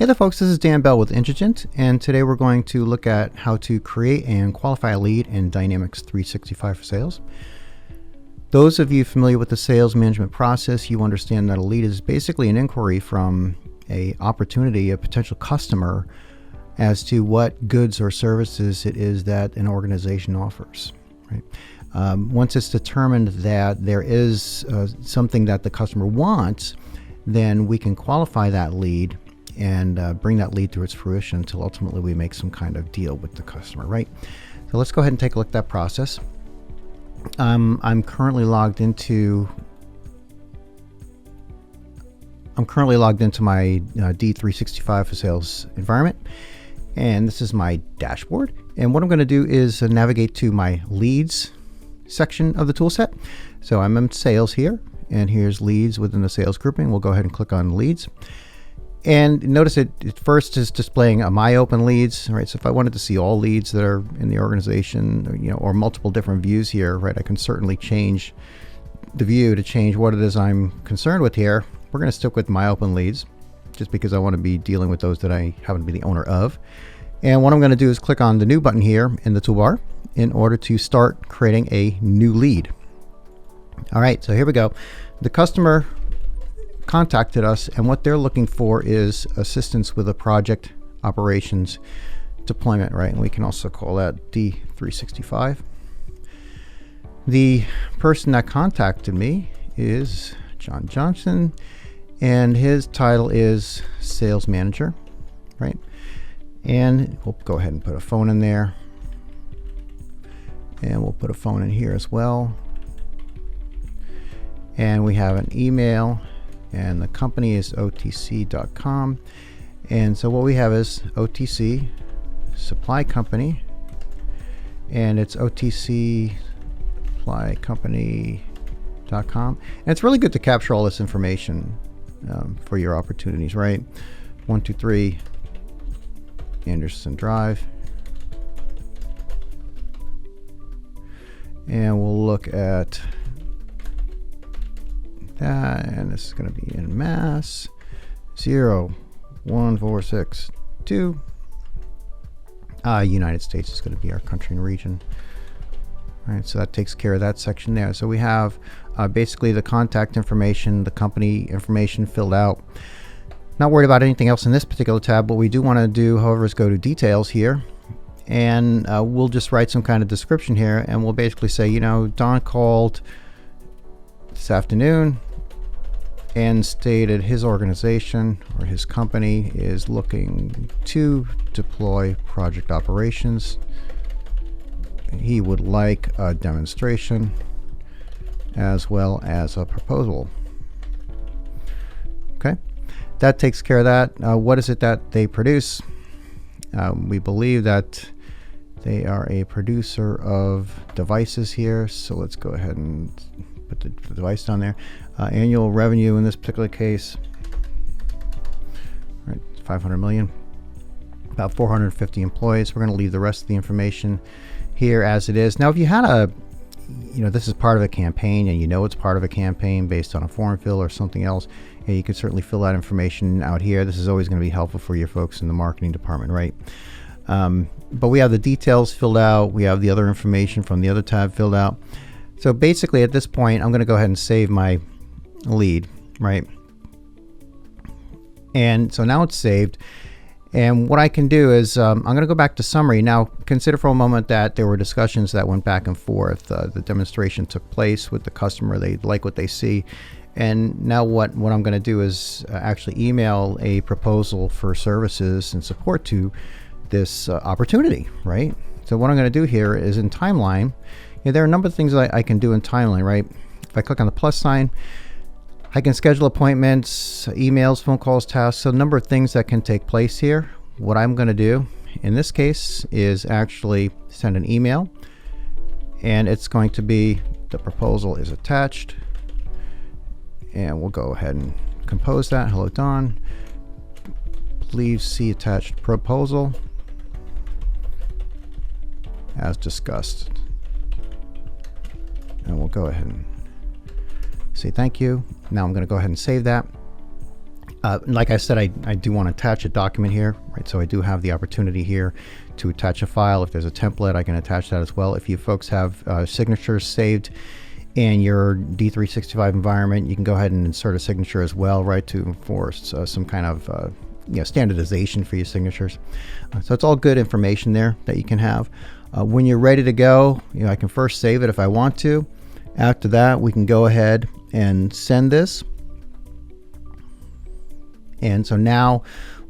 Hey there folks, this is Dan Bell with Intrigent, and today we're going to look at how to create and qualify a lead in Dynamics 365 for sales. Those of you familiar with the sales management process, you understand that a lead is basically an inquiry from a opportunity, a potential customer, as to what goods or services it is that an organization offers. Right? Once it's determined that there is something that the customer wants, then we can qualify that lead and bring that lead to its fruition until ultimately we make some kind of deal with the customer, right? So let's go ahead and take a look at that process. I'm currently logged into my D365 for sales environment, and this is my dashboard. And what I'm going to do is navigate to my leads section of the toolset. So I'm in sales here, and here's leads within the sales grouping. We'll go ahead and click on leads. And notice it first is displaying my open leads, right? So if I wanted to see all leads that are in the organization, or multiple different views here, right? I can certainly change the view to change what it is I'm concerned with here. We're going to stick with my open leads just because I want to be dealing with those that I happen to be the owner of. And what I'm going to do is click on the new button here in the toolbar in order to start creating a new lead. All right, so here we go. The customer contacted us, and what they're looking for is assistance with a project operations deployment, right? And we can also call that D365. The person that contacted me is John Johnson, and his title is sales manager, right? And we'll go ahead and put a phone in there, and we'll put a phone in here as well. And we have an email, and the company is otc.com. And so what we have is OTC Supply Company, and it's otcsupplycompany.com. And it's really good to capture all this information for your opportunities, right? 123 Anderson Drive. And we'll look at that, and this is going to be in Mass 01462. United States is going to be our country and region. All right, so that takes care of that section there. So we have basically the contact information, the company information filled out. Not worried about anything else in this particular tab. What we do want to do, however, is go to details here, and we'll just write some kind of description here, and we'll basically say, Don called this afternoon and stated his organization or his company is looking to deploy project operations. He would like a demonstration as well as a proposal. Okay, that takes care of that. What is it that they produce? We believe that they are a producer of devices here, so let's go ahead and put the device down there. Annual revenue in this particular case, right, 500 million, about 450 employees. We're going to leave the rest of the information here as it is. Now, if you had this is part of a campaign, and it's part of a campaign based on a form fill or something else, you could certainly fill that information out here. This is always going to be helpful for your folks in the marketing department, right? But we have the details filled out. We have the other information from the other tab filled out. So basically at this point, I'm going to go ahead and save my lead, right? And so now it's saved. And what I can do is I'm going to go back to summary. Now, consider for a moment that there were discussions that went back and forth. The demonstration took place with the customer. They like what they see. And now what I'm going to do is actually email a proposal for services and support to this opportunity, right? So what I'm going to do here is in timeline, there are a number of things that I can do in timeline, right? If I click on the plus sign, I can schedule appointments, emails, phone calls, tasks, so a number of things that can take place here. What I'm going to do in this case is actually send an email, and it's going to be the proposal is attached, and we'll go ahead and compose that. Hello, Don. Please see attached proposal as discussed. And we'll go ahead and say thank you. Now I'm going to go ahead and save that. Like I said, I do want to attach a document here, right? So I do have the opportunity here to attach a file. If there's a template, I can attach that as well. If you folks have signatures saved in your D365 environment, you can go ahead and insert a signature as well, right, to enforce some kind of standardization for your signatures. So it's all good information there that you can have. When you're ready to go, I can first save it if I want to. After that, we can go ahead and send this. And so now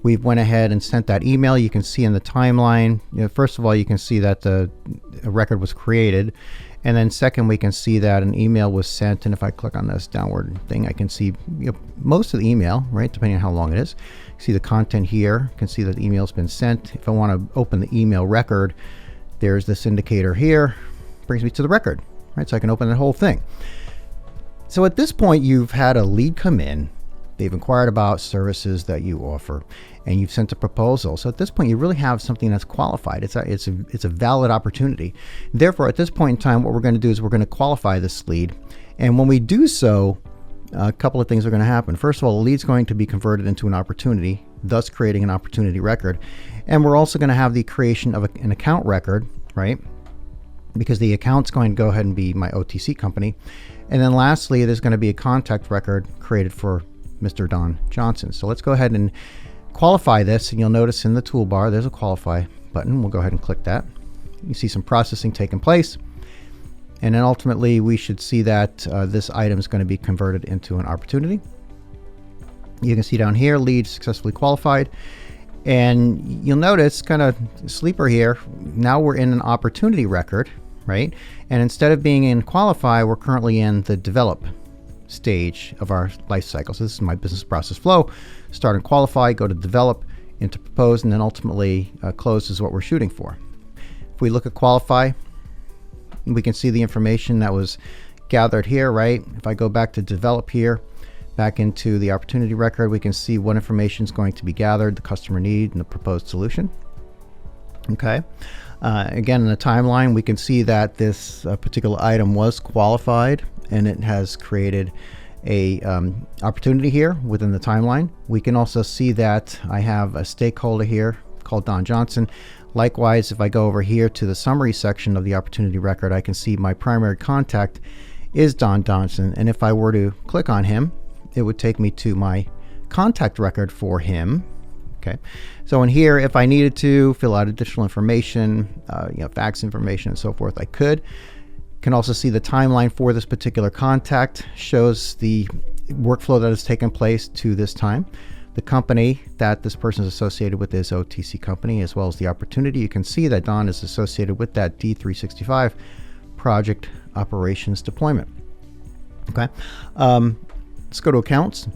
we've went ahead and sent that email. You can see in the timeline, first of all, you can see that a record was created. And then second, we can see that an email was sent. And if I click on this downward thing, I can see most of the email, right, depending on how long it is. See the content here. You can see that the email's been sent. If I want to open the email record, there's this indicator here. Brings me to the record, right? So I can open the whole thing. So at this point, you've had a lead come in. They've inquired about services that you offer, and you've sent a proposal. So at this point, you really have something that's qualified. It's a valid opportunity. Therefore, at this point in time, what we're going to do is we're going to qualify this lead. And when we do so, a couple of things are going to happen. First of all, the lead's going to be converted into an opportunity, thus creating an opportunity record. And we're also going to have the creation of an account record, right? Because the account's going to go ahead and be my OTC company. And then lastly, there's going to be a contact record created for Mr. Don Johnson. So let's go ahead and qualify this, and you'll notice in the toolbar there's a qualify button. We'll go ahead and click that. You see some processing taking place, and then ultimately we should see that this item is going to be converted into an opportunity. You can see down here, lead successfully qualified, and you'll notice kind of sleeper here. Now we're in an opportunity record, right? And instead of being in qualify, we're currently in the develop stage of our life cycle. So this is my business process flow. Start and qualify, go to develop, into propose, and then ultimately close is what we're shooting for. If we look at qualify, we can see the information that was gathered here, right? If I go back to develop here, back into the opportunity record, we can see what information is going to be gathered, the customer need, and the proposed solution. Okay. Again, in the timeline, we can see that this particular item was qualified, and it has created a opportunity here within the timeline. We can also see that I have a stakeholder here called Don Johnson. Likewise, if I go over here to the summary section of the opportunity record, I can see my primary contact is Don Johnson. And if I were to click on him, it would take me to my contact record for him. Okay, so in here, if I needed to fill out additional information, fax information and so forth, I could. Can also see the timeline for this particular contact, shows the workflow that has taken place to this time. The company that this person is associated with is OTC company, as well as the opportunity. You can see that Don is associated with that D365 project operations deployment. Okay, let's go to accounts.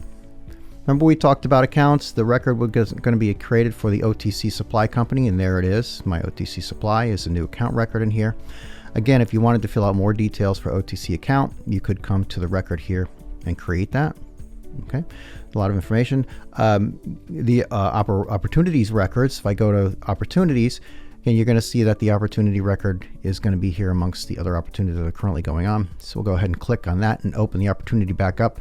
Remember we talked about accounts. The record was going to be created for the OTC supply company, and there it is. My OTC supply is a new account record in here. Again, if you wanted to fill out more details for OTC account, you could come to the record here and create that. Okay, a lot of information. The opportunities records, if I go to opportunities, again, you're going to see that the opportunity record is going to be here amongst the other opportunities that are currently going on. So we'll go ahead and click on that and open the opportunity back up.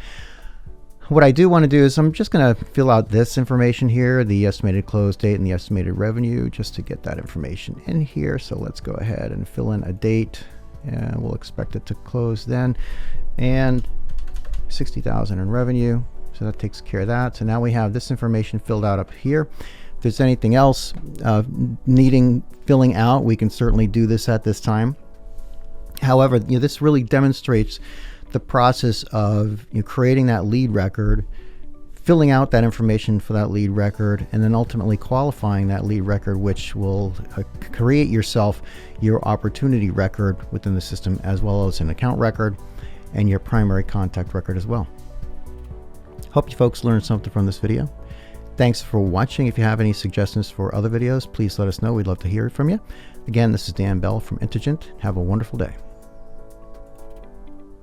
What I do want to do is I'm just going to fill out this information here, the estimated close date and the estimated revenue, just to get that information in here. So let's go ahead and fill in a date, and we'll expect it to close then, and 60,000 in revenue. So that takes care of that. So now we have this information filled out up here. If there's anything else needing filling out, we can certainly do this at this time. However, this really demonstrates the process of creating that lead record, filling out that information for that lead record, and then ultimately qualifying that lead record, which will create yourself your opportunity record within the system, as well as an account record and your primary contact record as well. Hope you folks learned something from this video. Thanks for watching. If you have any suggestions for other videos, please let us know. We'd love to hear from you. Again, this is Dan Bell from Intelligent. Have a wonderful day.